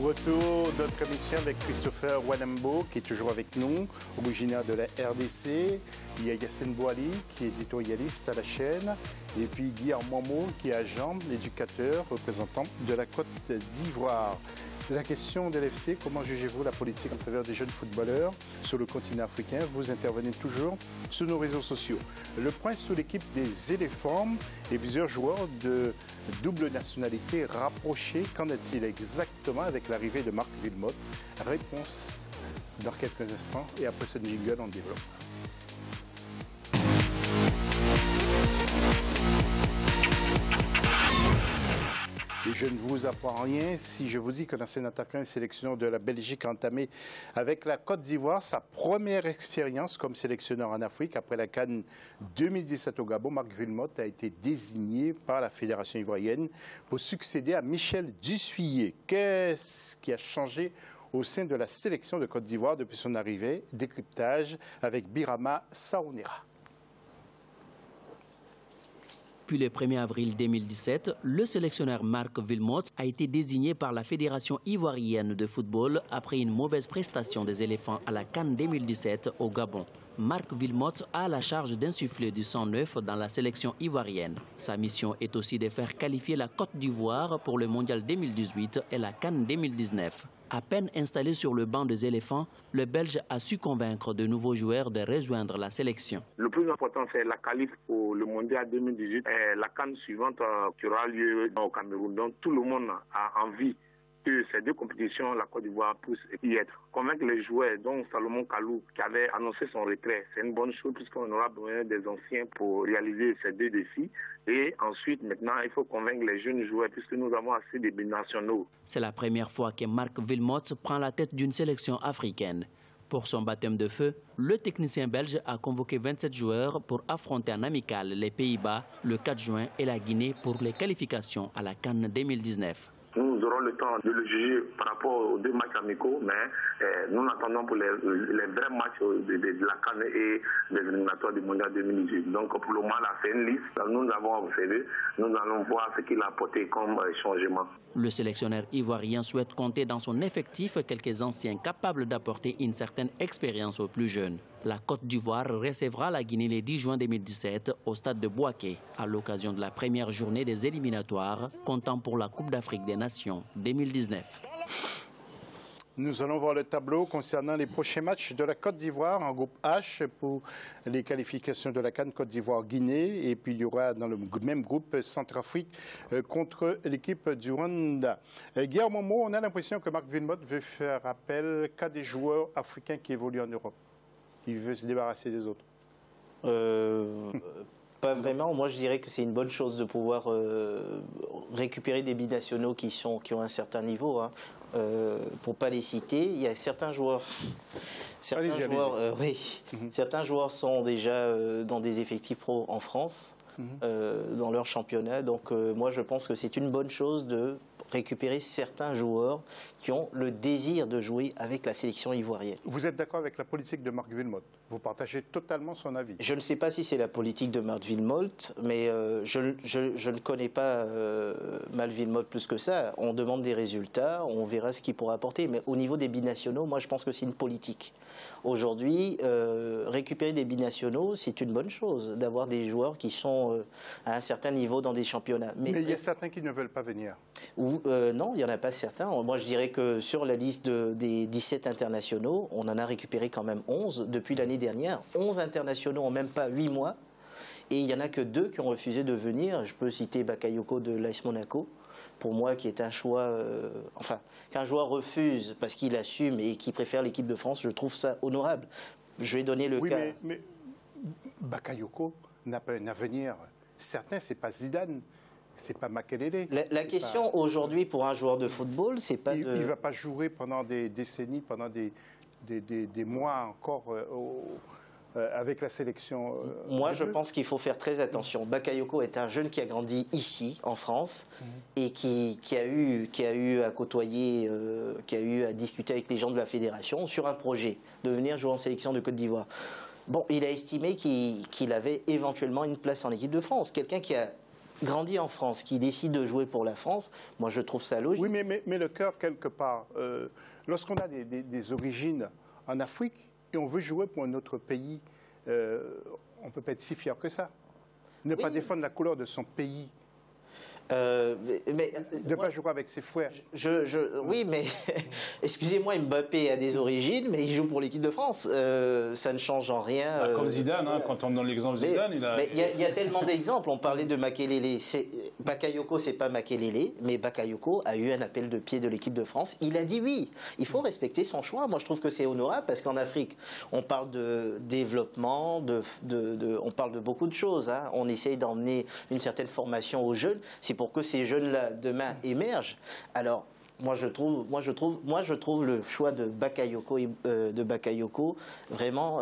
Retour de notre émission avec Christopher Wanembo, qui est toujours avec nous, originaire de la RDC. Il y a Yassine Bouali, qui est éditorialiste à la chaîne. Et puis Guillaume Momo, qui est agent, éducateur, représentant de la Côte d'Ivoire. La question de l'FC, comment jugez-vous la politique en faveur des jeunes footballeurs sur le continent africain? Vous intervenez toujours sur nos réseaux sociaux. Le point sur l'équipe des éléphants et plusieurs joueurs de double nationalité rapprochés. Qu'en est-il exactement avec l'arrivée de Marc Wilmotte? Réponse dans quelques instants et après ce jingle, on développe. Et je ne vous apprends rien si je vous dis que l'ancien attaquant et sélectionneur de la Belgique a entamé avec la Côte d'Ivoire sa première expérience comme sélectionneur en Afrique. Après la CAN 2017 au Gabon, Marc Wilmotte a été désigné par la Fédération ivoirienne pour succéder à Michel Dussuyer. Qu'est-ce qui a changé au sein de la sélection de Côte d'Ivoire depuis son arrivée? Décryptage avec Birama Saounera. Depuis le 1er avril 2017, le sélectionneur Marc Wilmotte a été désigné par la Fédération ivoirienne de football après une mauvaise prestation des éléphants à la CAN 2017 au Gabon. Marc Wilmotte a la charge d'insuffler du sang neuf dans la sélection ivoirienne. Sa mission est aussi de faire qualifier la Côte d'Ivoire pour le Mondial 2018 et la CAN 2019. À peine installé sur le banc des éléphants, le Belge a su convaincre de nouveaux joueurs de rejoindre la sélection. Le plus important, c'est la qualif pour le Mondial 2018 et la CAN suivante qui aura lieu au Cameroun. Donc tout le monde a envie que ces deux compétitions, la Côte d'Ivoire puisse y être. Convaincre les joueurs, dont Salomon Kalou, qui avait annoncé son retrait, c'est une bonne chose puisqu'on aura besoin des anciens pour réaliser ces deux défis. Et ensuite, maintenant, il faut convaincre les jeunes joueurs puisque nous avons assez de binationaux. C'est la première fois que Marc Wilmotte prend la tête d'une sélection africaine. Pour son baptême de feu, le technicien belge a convoqué 27 joueurs pour affronter en amical les Pays-Bas le 4 juin et la Guinée pour les qualifications à la CAN 2019. Nous aurons le temps de le juger par rapport aux deux matchs amicaux, mais nous attendons pour les vrais matchs de la CAN et des éliminatoires du Mondial 2018. Donc pour le moment, là, c'est une liste. Nous avons observé, nous allons voir ce qu'il a apporté comme changement. Le sélectionneur ivoirien souhaite compter dans son effectif quelques anciens capables d'apporter une certaine expérience aux plus jeunes. La Côte d'Ivoire recevra la Guinée le 10 juin 2017 au stade de Bouaké, à l'occasion de la première journée des éliminatoires, comptant pour la Coupe d'Afrique des Nations 2019. Nous allons voir le tableau concernant les prochains matchs de la Côte d'Ivoire en groupe H pour les qualifications de la CAN Côte d'Ivoire-Guinée. Et puis il y aura dans le même groupe Centrafrique contre l'équipe du Rwanda. Guillaume Momo, on a l'impression que Marc Wilmotte veut faire appel qu'à des joueurs africains qui évoluent en Europe. Il veut se débarrasser des autres. Pas vraiment. Moi, je dirais que c'est une bonne chose de pouvoir récupérer des binationaux qui ont un certain niveau. Hein. Pour ne pas les citer, il y a certains joueurs. Certains joueurs sont déjà dans des effectifs pro en France, dans leur championnat. Donc, moi, je pense que c'est une bonne chose de récupérer certains joueurs qui ont le désir de jouer avec la sélection ivoirienne. Vous êtes d'accord avec la politique de Marc Wilmotte? Vous partagez totalement son avis? Je ne sais pas si c'est la politique de Marc Wilmotte, mais je ne connais pas Marc Wilmotte plus que ça. On demande des résultats, on verra ce qu'il pourra apporter. Mais au niveau des binationaux, moi je pense que c'est une politique. Aujourd'hui, récupérer des binationaux, c'est une bonne chose, d'avoir des joueurs qui sont à un certain niveau dans des championnats. Mais il y a certains qui ne veulent pas venir. Non, il n'y en a pas certains. Moi, je dirais que sur la liste des 17 internationaux, on en a récupéré quand même 11 depuis l'année dernière. 11 internationaux en même pas 8 mois. Et il n'y en a que 2 qui ont refusé de venir. Je peux citer Bakayoko de l'AS Monaco, pour moi, qui est un choix... qu'un joueur refuse parce qu'il assume et qu'il préfère l'équipe de France, je trouve ça honorable. Je vais donner le cas... Oui, mais Bakayoko n'a pas un avenir certain, c'est pas Zidane. C'est pas Makelele. La question aujourd'hui pour un joueur de football, c'est pas il ne va pas jouer pendant des décennies, pendant des mois encore avec la sélection. Moi, je pense qu'il faut faire très attention. Bakayoko est un jeune qui a grandi ici, en France, et qui a eu à côtoyer, qui a eu à discuter avec les gens de la fédération sur un projet de venir jouer en sélection de Côte d'Ivoire. Bon, il a estimé qu'il avait éventuellement une place en équipe de France. Quelqu'un qui a grandi en France, qui décide de jouer pour la France, moi je trouve ça logique. Oui, mais le cœur, quelque part, lorsqu'on a des origines en Afrique et on veut jouer pour un autre pays, on ne peut pas être si fier que ça. Ne pas défendre la couleur de son pays. De ne pas jouer avec ses frères. Oui, mais excusez-moi, Mbappé a des origines, mais il joue pour l'équipe de France. Ça ne change en rien. Comme Zidane, hein, quand on donne l'exemple de Zidane, il y a tellement d'exemples. On parlait de Makelele. Bakayoko, c'est pas Makelele, mais Bakayoko a eu un appel de pied de l'équipe de France. Il a dit oui. Il faut respecter son choix. Moi, je trouve que c'est honorable parce qu'en Afrique, on parle de développement, on parle de beaucoup de choses. Hein. On essaye d'emmener une certaine formation aux jeunes. C'est pour que ces jeunes-là, demain, émergent. Alors, moi, je trouve le choix de Bakayoko vraiment,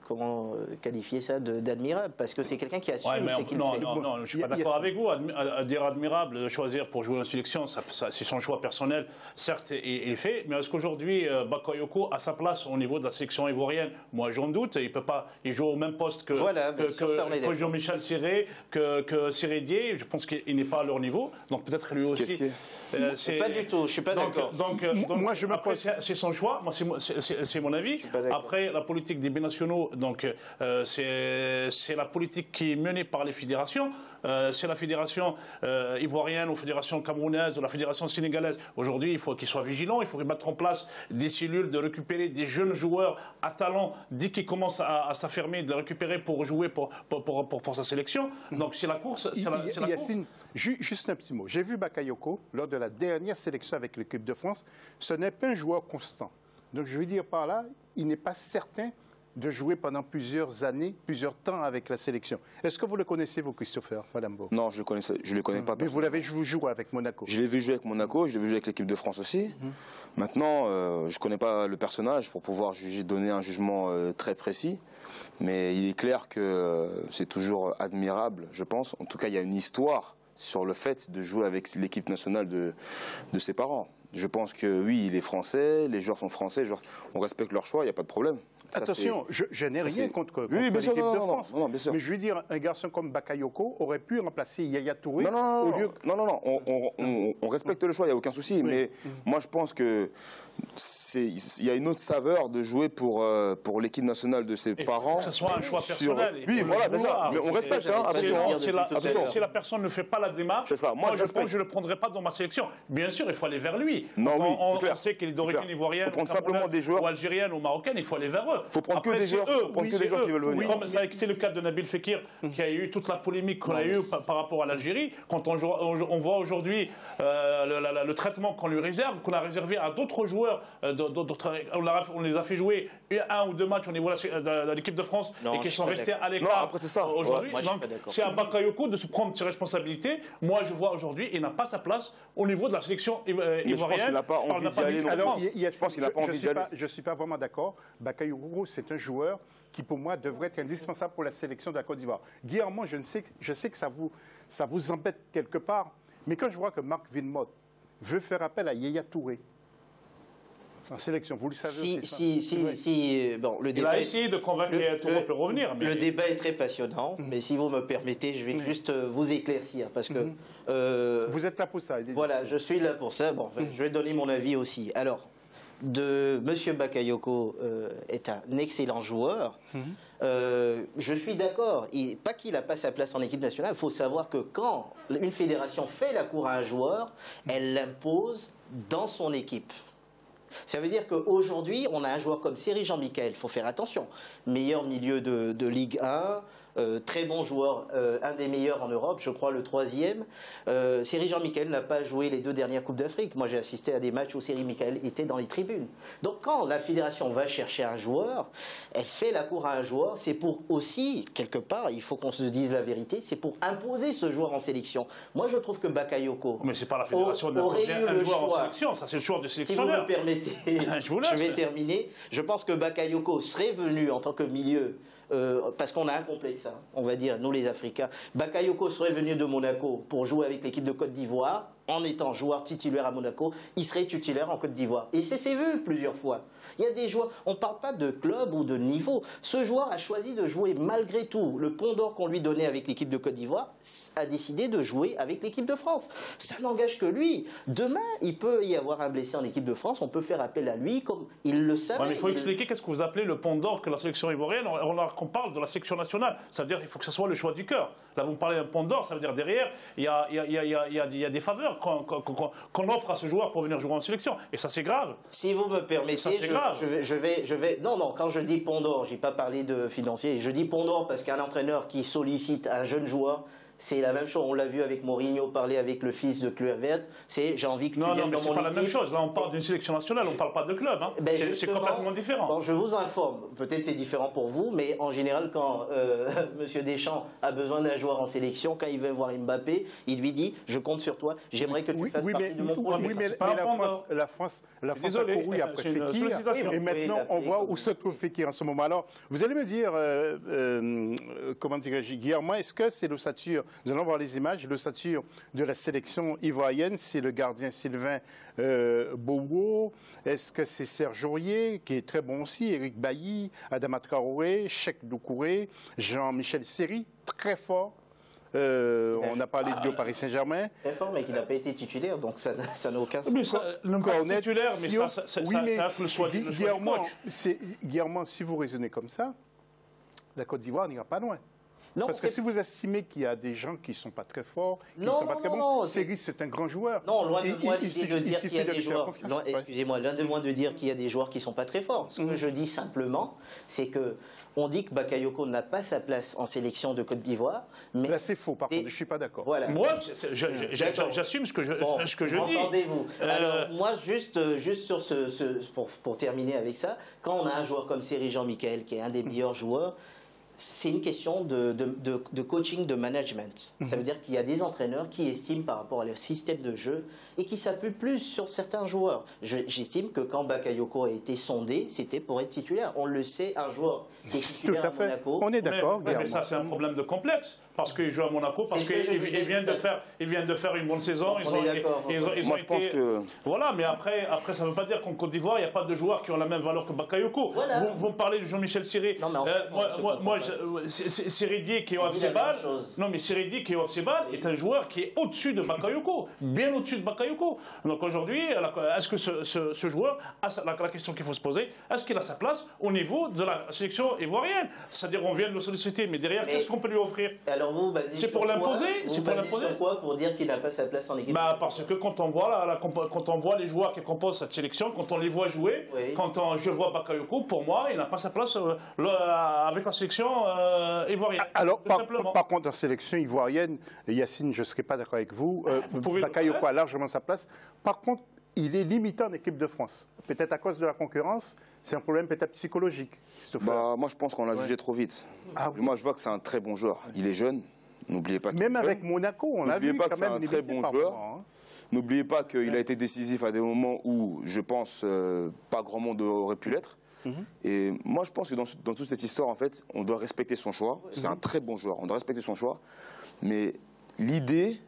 comment qualifier ça, d'admirable, parce que c'est quelqu'un qui assume ce qu'il fait. Non, je ne suis pas d'accord avec vous. À dire admirable, de choisir pour jouer en sélection, c'est son choix personnel, certes, il est fait, mais est-ce qu'aujourd'hui, Bakayoko a sa place au niveau de la sélection ivoirienne? Moi, j'en doute. Il joue au même poste que Jean-Michel Siré, que Sirédier. Je pense qu'il n'est pas à leur niveau. Donc peut-être lui aussi. Pas du tout, je suis pas d'accord. Donc moi, je me pose. C'est son choix, moi c'est mon avis. Après, la politique des binationaux, donc c'est la politique qui est menée par les fédérations. C'est la fédération ivoirienne ou la fédération camerounaise ou la fédération sénégalaise. Aujourd'hui, il faut qu'ils soient vigilants, il faut mettre en place des cellules de récupérer des jeunes joueurs à talent dès qu'ils commencent à s'affirmer, de les récupérer pour jouer pour sa sélection. Donc c'est la course. Yacine, juste un petit mot. J'ai vu Bakayoko lors de la dernière sélection avec l'équipe de France. Ce n'est pas un joueur constant. Donc je veux dire par là, il n'est pas certain de jouer pendant plusieurs années, plusieurs temps avec la sélection. Est-ce que vous le connaissez, vous, Christopher Walambo? Non, je le connais pas. Mais vous l'avez vu jouer avec Monaco? Je l'ai vu jouer avec Monaco, je l'ai vu jouer avec l'équipe de France aussi. Maintenant, je ne connais pas le personnage pour pouvoir donner un jugement très précis. Mais il est clair que c'est toujours admirable, je pense. En tout cas, il y a une histoire sur le fait de jouer avec l'équipe nationale de ses parents. Je pense que oui, il est français, les joueurs sont français, on respecte leur choix, il n'y a pas de problème. Attention, je n'ai rien contre l'équipe de France. Non, bien sûr. Mais je veux dire, un garçon comme Bakayoko aurait pu remplacer Yaya Touré Non, on respecte le choix, il n'y a aucun souci. Oui. Mais moi, je pense qu'il y a une autre saveur de jouer pour l'équipe nationale de ses parents. Que ce soit un choix personnel. Oui, voilà, c'est ça. Mais on respecte. Si la personne ne fait pas la démarche, moi, je pense que je ne le prendrai pas dans ma sélection. Bien sûr, il faut aller vers lui. On sait qu'il est d'origine ivoirienne, ou algérienne ou marocaine, il faut aller vers eux. Il faut prendre que des joueurs qui veulent venir. Comme ça a été le cas de Nabil Fekir, qui a eu toute la polémique qu'on a eue par rapport à l'Algérie. Quand on voit aujourd'hui le traitement qu'on lui réserve, qu'on a réservé à d'autres joueurs, on les a fait jouer un ou deux matchs au niveau de l'équipe de France et qui sont restés à l'écart aujourd'hui. Donc c'est à Bakayoko de se prendre ses responsabilités. Moi, je vois aujourd'hui, il n'a pas sa place au niveau de la sélection ivoirienne. Je pense qu'il n'a pas envie d'y aller. Je pense qu'il n'a pas envie d'y aller. Je ne suis pas vraiment d'accord. Bakayoko, c'est un joueur qui, pour moi, devrait être indispensable pour la sélection de la Côte d'Ivoire. Guillermo, je sais que ça vous embête quelque part, mais quand je vois que Marc Wilmotte veut faire appel à Yaya Touré en sélection, vous le savez. Il a essayé de convaincre Yaya Touré de revenir. Le débat est très passionnant, mais si vous me permettez, je vais juste vous éclaircir, parce que... vous êtes là pour ça. Voilà, je suis là pour ça. Bon, je vais donner mon avis aussi. Alors, M. Bakayoko est un excellent joueur. Je suis d'accord. Pas qu'il n'a pas sa place en équipe nationale. Il faut savoir que quand une fédération fait la cour à un joueur, elle l'impose dans son équipe. Ça veut dire qu'aujourd'hui, on a un joueur comme Seri Jean-Michel, il faut faire attention. Meilleur milieu de Ligue 1, très bon joueur, un des meilleurs en Europe, je crois le 3e. Seri Jean-Michel n'a pas joué les 2 dernières Coupes d'Afrique. Moi, j'ai assisté à des matchs où Seri Jean-Michel était dans les tribunes. Donc, quand la fédération va chercher un joueur, elle fait la cour à un joueur, c'est pour aussi, quelque part, il faut qu'on se dise la vérité, c'est pour imposer ce joueur en sélection. Moi, je trouve que Bakayoko mais c'est pas la fédération d'imposer un joueur en sélection, ça c'est le choix du sélectionneur. Si vous me permettez, je vais terminer. Je pense que Bakayoko serait venu en tant que milieu, parce qu'on a un complexe, hein, on va dire, nous les Africains. Bakayoko serait venu de Monaco pour jouer avec l'équipe de Côte d'Ivoire. en étant joueur titulaire à Monaco, il serait titulaire en Côte d'Ivoire. Et c'est vu plusieurs fois. Il y a des joueurs, on ne parle pas de club ou de niveau. Ce joueur a choisi de jouer malgré tout. Le pont d'or qu'on lui donnait avec l'équipe de Côte d'Ivoire a décidé de jouer avec l'équipe de France. Ça n'engage que lui. Demain, il peut y avoir un blessé en équipe de France, on peut faire appel à lui comme il le savait. Ouais, mais il faut expliquer qu'est-ce que vous appelez le pont d'or que la sélection ivoirienne. On parle de la sélection nationale. Ça veut dire qu'il faut que ce soit le choix du cœur. Là, vous parlez d'un pont d'or, ça veut dire derrière, il y a des faveurs qu'on offre à ce joueur pour venir jouer en sélection. Et ça, c'est grave. Si vous me permettez, je vais... Non, quand je dis pont d'or, je n'ai pas parlé de financier. Je dis pont d'or parce qu'un entraîneur qui sollicite un jeune joueur, c'est la même chose. On l'a vu avec Mourinho parler avec le fils de Kluivert. C'est j'ai envie que tu viennes dans mon équipe. Non, mais c'est pas la même chose. Là, on parle d'une sélection nationale, on ne parle pas de club. Hein. C'est complètement différent. Bon, je vous informe. Peut-être c'est différent pour vous, mais en général, quand M. Deschamps a besoin d'un joueur en sélection, quand il veut voir Mbappé, il lui dit « Je compte sur toi. J'aimerais que tu fasses partie de mon projet. » Oui, mais la France a couru après Fekir. Et maintenant, on voit où se trouve Fekir en ce moment. Alors, vous allez me dire, comment dirais-je, Guillermo, est-ce que c'est l'ossature? Nous allons voir les images. L'ossature de la sélection ivoirienne, c'est le gardien Sylvain Bowo. Est-ce que c'est Serge Aurier, qui est très bon aussi, Eric Bailly, Adama Traoré, Cheikh Doucouré, Jean-Michel Seri, très fort. On a parlé de Paris Saint-Germain. Très fort, mais qui n'a pas été titulaire, donc ça n'a aucun sens. Mais ça, titulaire, mais ça reste le choix du coach. Guillermo, si vous raisonnez comme ça, la Côte d'Ivoire n'ira pas loin. Non, parce que si vous estimez qu'il y a des gens qui ne sont pas très forts, qui ne sont pas très bons, Seri, c'est un grand joueur. Non, loin de moi l'idée de dire qu'il y a des joueurs. Excusez-moi, loin de moi de dire qu'il y a des joueurs qui ne sont pas très forts. Ce que je dis simplement, c'est que on dit que Bakayoko n'a pas sa place en sélection de Côte d'Ivoire. Mais là, c'est faux, par contre, je ne suis pas d'accord. Voilà. Moi, j'assume ce que je dis. Entendez-vous. Alors, moi, juste sur pour terminer avec ça, quand on a un joueur comme Seri Jean-Michel, qui est un des meilleurs joueurs, c'est une question de coaching, de management. Ça veut dire qu'il y a des entraîneurs qui estiment par rapport à leur système de jeu et qui s'appuient plus sur certains joueurs. J'estime que quand Bakayoko a été sondé, c'était pour être titulaire. On le sait, un joueur qui est titulaire à Monaco. On est d'accord. Mais ça, c'est un problème de complexe. Parce qu'il joue à Monaco, parce qu'ils viennent de faire une bonne saison. Ils ont été... Voilà, mais après, ça ne veut pas dire qu'en Côte d'Ivoire, il n'y a pas de joueurs qui ont la même valeur que Bakayoko. Voilà. Vous me parlez de Jean-Michel Seri. Moi, Seri qui est au FC Bâle. Non, mais Seri qui est au FC Bâle est un joueur qui est au-dessus de Bakayoko, bien au-dessus de Bakayoko. Donc aujourd'hui, est-ce que ce joueur, la question qu'il faut se poser, est-ce qu'il a sa place au niveau de la sélection ivoirienne? C'est-à-dire, on vient de le solliciter, mais derrière, qu'est-ce qu'on peut lui offrir? C'est pour l'imposer. C'est pour l'imposer. Sur quoi? Pour dire qu'il n'a pas sa place en équipe? Parce que quand on voit les joueurs qui composent cette sélection, quand on les voit jouer, quand je vois Bakayoko, pour moi, il n'a pas sa place avec la sélection ivoirienne. Alors, par contre, en sélection ivoirienne, Yacine, je ne serai pas d'accord avec vous. Bakayoko a largement sa place. Par contre, il est limité en équipe de France. Peut-être à cause de la concurrence, c'est un problème peut-être psychologique. Moi, je pense qu'on l'a jugé trop vite. Moi, je vois que c'est un très bon joueur. Il est jeune. N'oubliez pas qu'il Même avec Monaco, on l'a vu. N'oubliez pas que c'est un très bon joueur. N'oubliez pas qu'il a été décisif à des moments où, je pense, pas grand monde aurait pu l'être. Et moi, je pense que dans toute cette histoire, en fait, on doit respecter son choix. C'est un très bon joueur. On doit respecter son choix. Mais l'idée...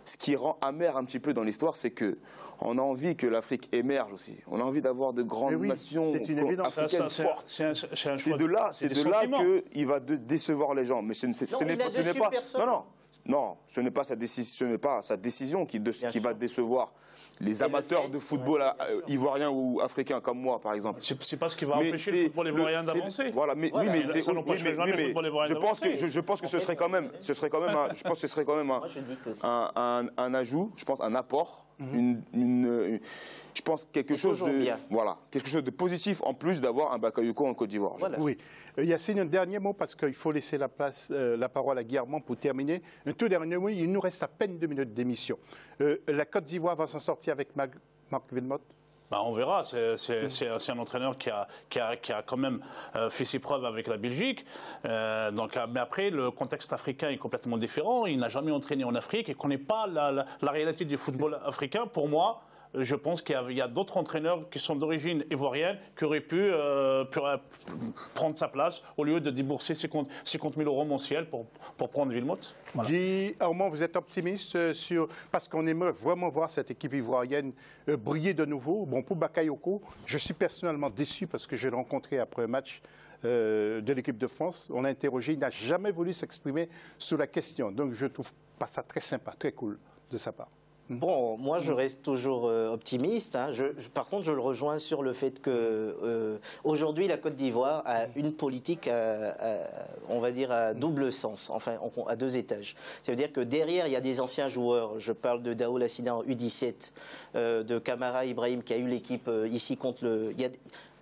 Ce qui rend amer un petit peu dans l'histoire, c'est qu'on a envie que l'Afrique émerge aussi. On a envie d'avoir de grandes nations africaines fortes. C'est de là qu'il va décevoir les gens. Mais ce n'est pas... Non, ce n'est pas sa décision qui va décevoir les amateurs de football ivoirien ou africain comme moi, par exemple. C'est pas ce qui va empêcher le football ivoirien d'avancer. Voilà, je pense que ce serait quand même un ajout, je pense un apport, je pense quelque chose de positif en plus d'avoir un Bakayoko en Côte d'Ivoire. Oui. Yacine, un dernier mot parce qu'il faut laisser la parole à Guillermo pour terminer. Un tout dernier mot, il nous reste à peine 2 minutes d'émission. La Côte d'Ivoire va s'en sortir avec Marc Wilmot? On verra. C'est un entraîneur qui a quand même fait ses preuves avec la Belgique. Mais après, le contexte africain est complètement différent. Il n'a jamais entraîné en Afrique et ne connaît pas la réalité du football africain. Pour moi, je pense qu'il y a d'autres entraîneurs qui sont d'origine ivoirienne qui auraient pu prendre sa place au lieu de débourser 50 000 euros mensuels pour prendre Wilmots. Voilà. Guy Armand, vous êtes optimiste parce qu'on aimerait vraiment voir cette équipe ivoirienne briller de nouveau. Bon, pour Bakayoko, je suis personnellement déçu parce que je l'ai rencontré après un match de l'équipe de France. On l'a interrogé, il n'a jamais voulu s'exprimer sur la question. Donc je ne trouve pas ça très sympa, très cool de sa part. Bon, moi je reste toujours optimiste. Hein. Par contre, je le rejoins sur le fait que aujourd'hui la Côte d'Ivoire a une politique, on va dire, à double sens, enfin à 2 étages. Ça veut dire que derrière il y a des anciens joueurs. Je parle de Dao Lassina en U17, de Kamara Ibrahim qui a eu l'équipe ici contre le.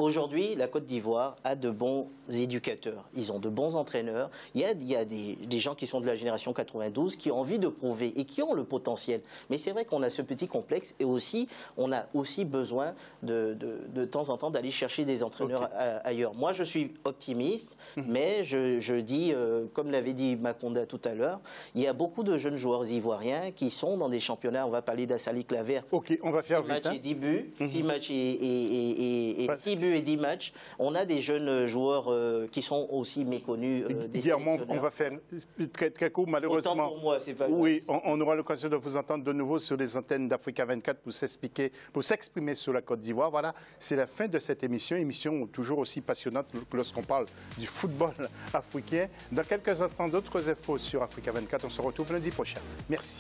Aujourd'hui, la Côte d'Ivoire a de bons éducateurs. Ils ont de bons entraîneurs. Il y a des gens qui sont de la génération 92 qui ont envie de prouver et qui ont le potentiel. Mais c'est vrai qu'on a ce petit complexe et aussi, on a aussi besoin de temps en temps d'aller chercher des entraîneurs ailleurs. Moi, je suis optimiste, mais je dis, comme l'avait dit Makonda tout à l'heure, il y a beaucoup de jeunes joueurs ivoiriens qui sont dans des championnats. On va parler d'Assali Claver. Ok, on va faire 6 matchs et 10 buts. 6 matchs et 6 buts et 10 matchs. On a des jeunes joueurs qui sont aussi méconnus des sélectionneurs. On va faire très, très court, malheureusement. Autant pour moi, c'est pas oui, on aura l'occasion de vous entendre de nouveau sur les antennes d'Africa 24 pour s'exprimer sur la Côte d'Ivoire. Voilà, c'est la fin de cette émission toujours aussi passionnante lorsqu'on parle du football africain. Dans quelques instants, d'autres infos sur Africa 24. On se retrouve lundi prochain. Merci.